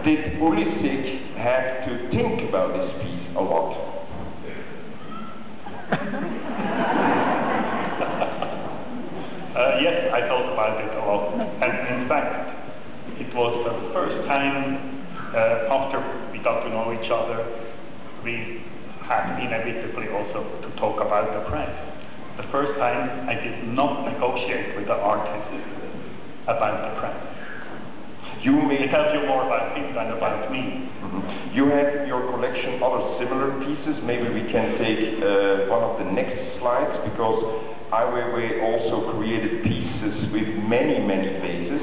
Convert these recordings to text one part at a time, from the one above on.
Did Ulisik have to think about this piece a lot? Yes, I thought about it a lot. And in fact, it was the first time after we got to know each other, we had inevitably also to talk about the price. The first time I did not negotiate with the artist about the price. It tells you more about him than about me. Mm-hmm. You have in your collection other similar pieces. Maybe we can take one of the next slides, because Weiwei also created pieces with many, many vases.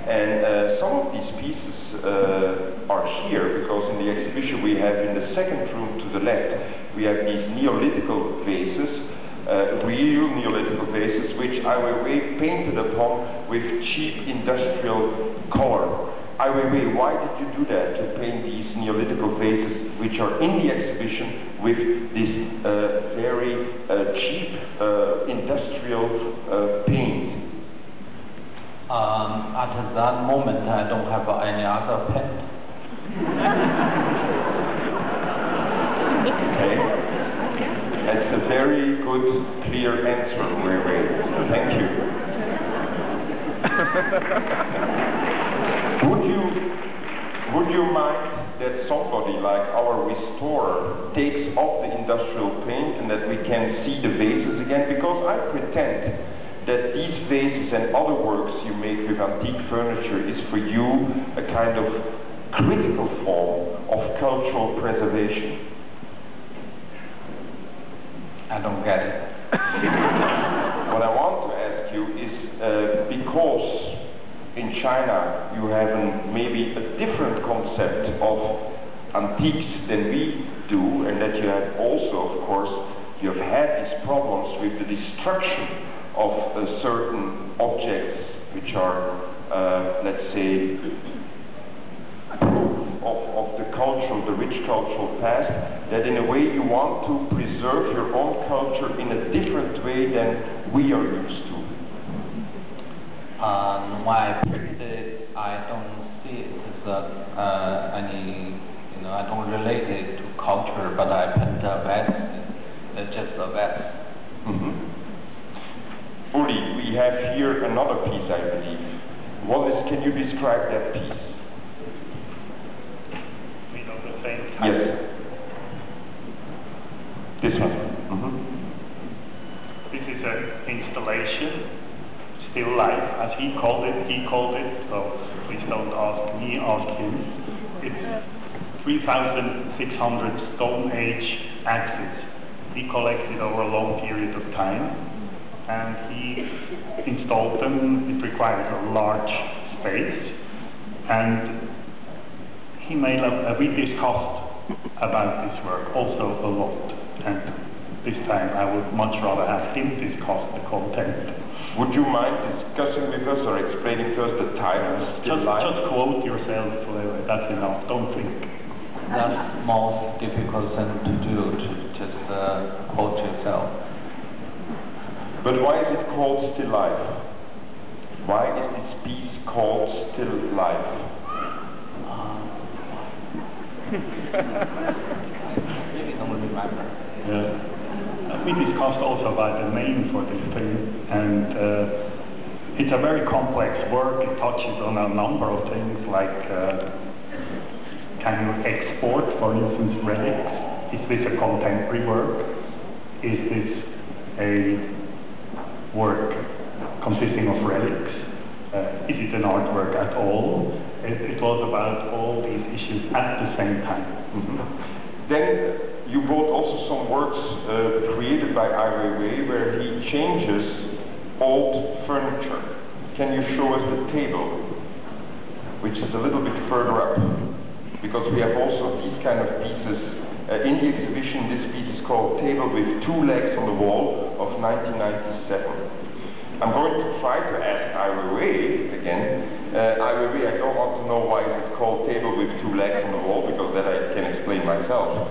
And some of these pieces are here, because in the exhibition we have in the second room to the left, we have these Neolithical vases, real Neolithical vases, which Weiwei painted upon with cheap industrial color. Weiwei, why did you do that, to paint these Neolithical vases, which are in the exhibition, with this very cheap industrial paint? At that moment, I don't have any other paint. Okay. That's a very good, clear answer, Weiwei. Thank you. Would you mind that somebody like our restorer takes off the industrial paint and that we can see the vases again? Because I pretend that these vases and other works you make with antique furniture is for you a kind of critical form of cultural preservation. I don't get it. What I want to ask you is, because in China you have maybe a different concept of antiques than we do, and that you have also, of course, you have had these problems with the destruction of certain objects which are, let's say, proof of the cultural, the rich cultural past, that in a way you want to preserve your own culture in a different way than we are used to. When I painted it, I don't see it as any, I don't relate it to culture, but I paint a vase, just a vase. Mm-hmm. Uli, we have here another piece, I believe. Can you describe that piece? We know the same type. Yes. This one. Mm-hmm. This is an installation, still life, as he called it, so please don't ask me, ask him. It's 3,600 Stone Age axes he collected over a long period of time. And he installed them. It requires a large space, and he made a big discuss about this work, also a lot. And this time I would much rather have him discuss the content. Would you mind discussing with us or explaining to us the title? Just quote yourself, that's enough, don't think. That's most difficult thing to do, to just quote yourself. But why is it called Still Life? Why is this piece called Still Life? I really don't remember. We discussed also about the name for this thing, and it's a very complex work. It touches on a number of things, like can you export, for instance, relics? Is this a contemporary work? Is this a work consisting of relics? Is it an artwork at all? It was about all these issues at the same time. Mm-hmm. Then you brought also some works created by Weiwei, where he changes old furniture. Can you show us the table, which is a little bit further up? Because we have also these kind of pieces in the exhibition. This piece is called Table with Two Legs on the Wall of 1997. I'm going to try to ask Weiwei again. Weiwei, I don't want to know why it's called Table with Two Legs on the Wall, because that I can explain myself.